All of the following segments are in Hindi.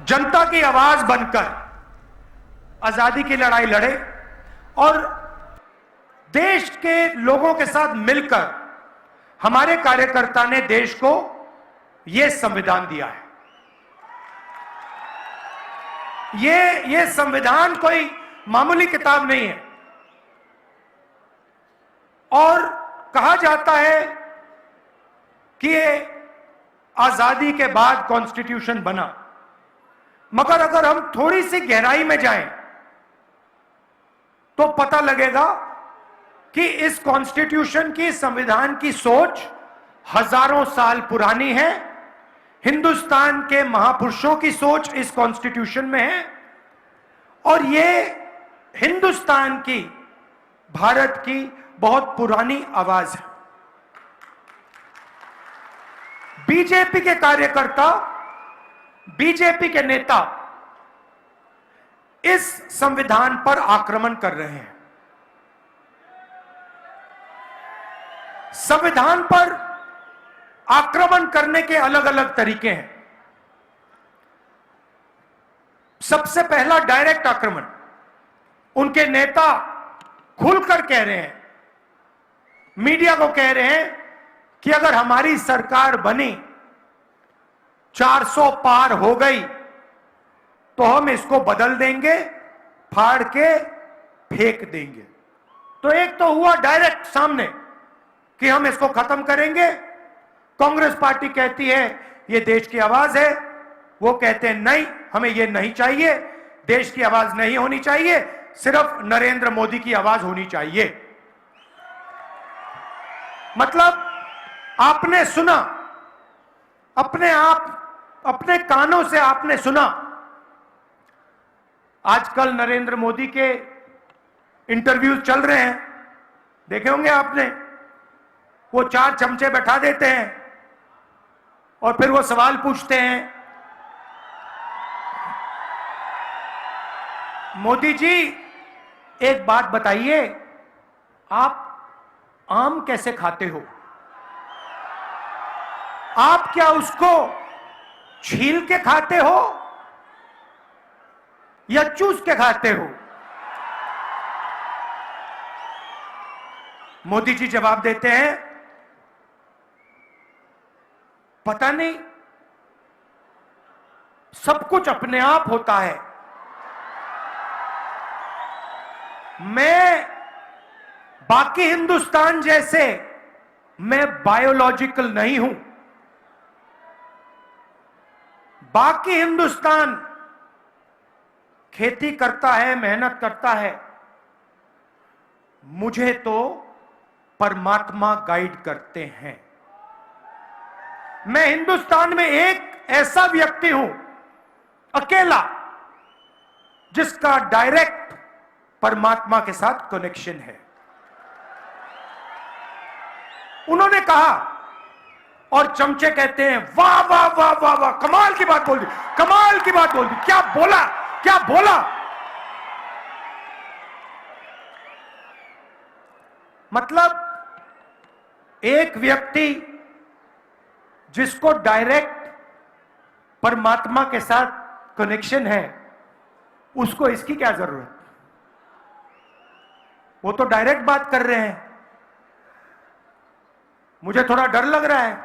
जनता की आवाज बनकर आजादी की लड़ाई लड़े और देश के लोगों के साथ मिलकर हमारे कार्यकर्ता ने देश को यह संविधान दिया है। ये संविधान कोई मामूली किताब नहीं है। और कहा जाता है कि ये आजादी के बाद कॉन्स्टिट्यूशन बना, मगर अगर हम थोड़ी सी गहराई में जाएं तो पता लगेगा कि इस कॉन्स्टिट्यूशन की, संविधान की सोच हजारों साल पुरानी है। हिंदुस्तान के महापुरुषों की सोच इस कॉन्स्टिट्यूशन में है और ये हिंदुस्तान की, भारत की बहुत पुरानी आवाज है। बीजेपी के कार्यकर्ता, बीजेपी के नेता इस संविधान पर आक्रमण कर रहे हैं। संविधान पर आक्रमण करने के अलग अलग तरीके हैं। सबसे पहला डायरेक्ट आक्रमण। उनके नेता खुलकर कह रहे हैं, मीडिया को कह रहे हैं कि अगर हमारी सरकार बनी, 400 पार हो गई तो हम इसको बदल देंगे, फाड़ के फेंक देंगे। तो एक तो हुआ डायरेक्ट सामने कि हम इसको खत्म करेंगे। कांग्रेस पार्टी कहती है ये देश की आवाज है, वो कहते हैं नहीं, हमें ये नहीं चाहिए, देश की आवाज नहीं होनी चाहिए, सिर्फ नरेंद्र मोदी की आवाज होनी चाहिए। मतलब आपने सुना, अपने आप, अपने कानों से आपने सुना। आजकल नरेंद्र मोदी के इंटरव्यूज चल रहे हैं, देखे होंगे आपने। वो 4 चमचे बैठा देते हैं और फिर वो सवाल पूछते हैं, मोदी जी एक बात बताइए, आप आम कैसे खाते हो? आप क्या उसको छील के खाते हो या चूस के खाते हो? मोदी जी जवाब देते हैं, पता नहीं, सब कुछ अपने आप होता है। मैं बाकी हिंदुस्तान जैसे, मैं बायोलॉजिकल नहीं हूं। बाकी हिंदुस्तान खेती करता है, मेहनत करता है, मुझे तो परमात्मा गाइड करते हैं। मैं हिंदुस्तान में एक ऐसा व्यक्ति हूं, अकेला, जिसका डायरेक्ट परमात्मा के साथ कनेक्शन है। उन्होंने कहा और चमचे कहते हैं, वाह वाह वाह वाह वाह, कमाल की बात बोल दी, कमाल की बात बोल दी, क्या बोला, क्या बोला। मतलब एक व्यक्ति जिसको डायरेक्ट परमात्मा के साथ कनेक्शन है, उसको इसकी क्या जरूरत? वो तो डायरेक्ट बात कर रहे हैं। मुझे थोड़ा डर लग रहा है।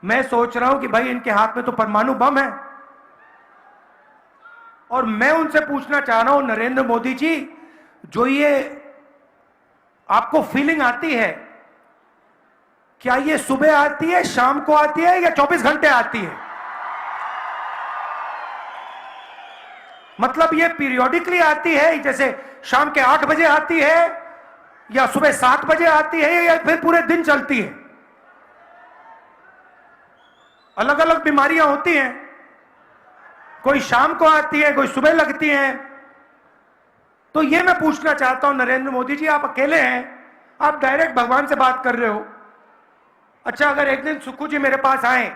मैं सोच रहा हूं कि भाई इनके हाथ में तो परमाणु बम है। और मैं उनसे पूछना चाह रहा हूं, नरेंद्र मोदी जी, जो ये आपको फीलिंग आती है, क्या ये सुबह आती है, शाम को आती है या 24 घंटे आती है? मतलब ये पीरियोडिकली आती है, जैसे शाम के 8 बजे आती है या सुबह 7 बजे आती है या फिर पूरे दिन चलती है? अलग अलग बीमारियां होती हैं, कोई शाम को आती है, कोई सुबह लगती है। तो ये मैं पूछना चाहता हूं, नरेंद्र मोदी जी, आप अकेले हैं, आप डायरेक्ट भगवान से बात कर रहे हो। अच्छा, अगर एक दिन सुक्खू जी मेरे पास आए,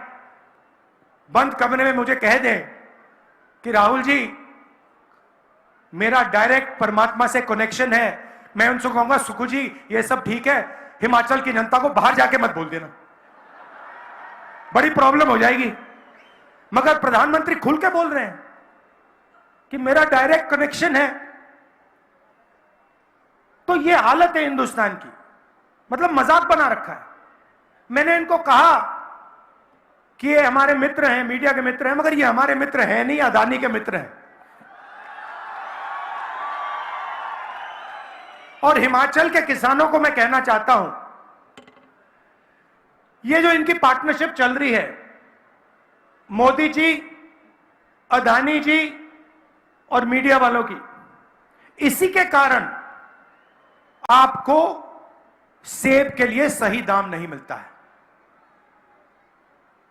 बंद कमरे में मुझे कह दें कि राहुल जी, मेरा डायरेक्ट परमात्मा से कनेक्शन है, मैं उनसे कहूंगा, सुक्खू जी ये सब ठीक है, हिमाचल की जनता को बाहर जाके मत बोल देना, बड़ी प्रॉब्लम हो जाएगी। मगर प्रधानमंत्री खुल के बोल रहे हैं कि मेरा डायरेक्ट कनेक्शन है। तो ये हालत है हिंदुस्तान की, मतलब मजाक बना रखा है। मैंने इनको कहा कि ये हमारे मित्र हैं, मीडिया के मित्र हैं, मगर ये हमारे मित्र हैं नहीं, अदानी के मित्र हैं। और हिमाचल के किसानों को मैं कहना चाहता हूं, ये जो इनकी पार्टनरशिप चल रही है, मोदी जी, अदानी जी और मीडिया वालों की, इसी के कारण आपको सेब के लिए सही दाम नहीं मिलता है।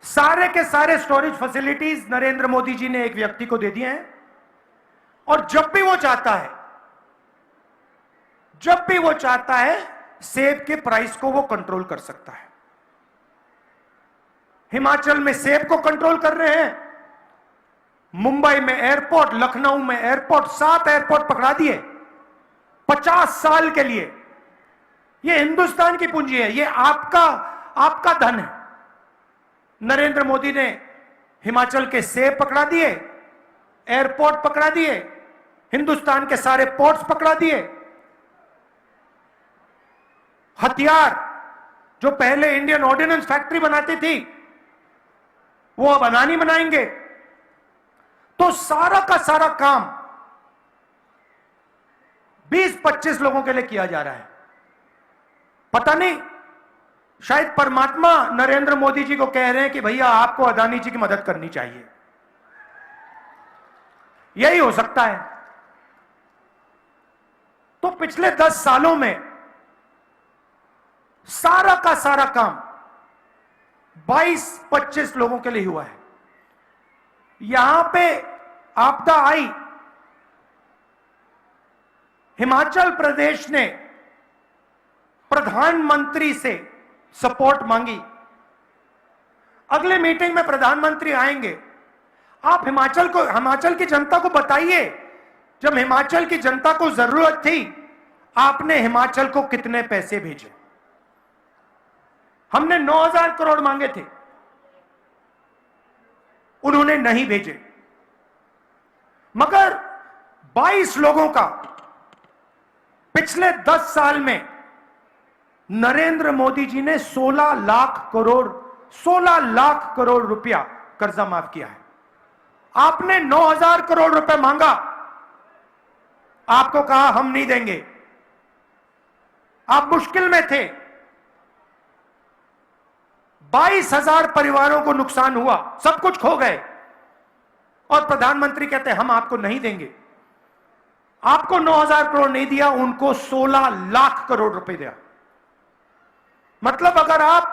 सारे के सारे स्टोरेज फैसिलिटीज नरेंद्र मोदी जी ने एक व्यक्ति को दे दिए हैं, और जब भी वो चाहता है सेब के प्राइस को वो कंट्रोल कर सकता है। हिमाचल में सेब को कंट्रोल कर रहे हैं, मुंबई में एयरपोर्ट, लखनऊ में एयरपोर्ट, 7 एयरपोर्ट पकड़ा दिए 50 साल के लिए। ये हिंदुस्तान की पूंजी है, ये आपका धन है। नरेंद्र मोदी ने हिमाचल के सेब पकड़ा दिए, एयरपोर्ट पकड़ा दिए, हिंदुस्तान के सारे पोर्ट्स पकड़ा दिए। हथियार जो पहले इंडियन ऑर्डिनेंस फैक्ट्री बनाती थी, वो अब अदानी बनाएंगे। तो सारा का सारा काम 20-25 लोगों के लिए किया जा रहा है। पता नहीं, शायद परमात्मा नरेंद्र मोदी जी को कह रहे हैं कि भैया आपको अदानी जी की मदद करनी चाहिए। यही हो सकता है। तो पिछले 10 सालों में सारा का सारा काम 22-25 लोगों के लिए हुआ है। यहां पे आपदा आई, हिमाचल प्रदेश ने प्रधानमंत्री से सपोर्ट मांगी। अगले मीटिंग में प्रधानमंत्री आएंगे, आप हिमाचल की जनता को बताइए, जब हिमाचल की जनता को जरूरत थी आपने हिमाचल को कितने पैसे भेजे। हमने 9,000 करोड़ मांगे थे, उन्होंने नहीं भेजे। मगर 22 लोगों का पिछले 10 साल में नरेंद्र मोदी जी ने 16 लाख करोड़ रुपया कर्जा माफ किया है। आपने 9,000 करोड़ रुपए मांगा, आपको कहा हम नहीं देंगे। आप मुश्किल में थे, 22,000 परिवारों को नुकसान हुआ, सब कुछ खो गए, और प्रधानमंत्री कहते हैं हम आपको नहीं देंगे। आपको 9,000 करोड़ नहीं दिया, उनको 16 लाख करोड़ रुपए दिया। मतलब अगर आप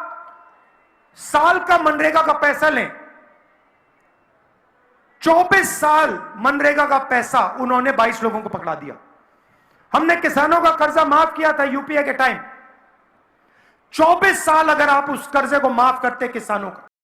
साल का मनरेगा का पैसा लें, 24 साल मनरेगा का पैसा उन्होंने 22 लोगों को पकड़ा दिया। हमने किसानों का कर्जा माफ किया था यूपीए के टाइम, 24 साल अगर आप उस कर्जे को माफ करते किसानों का,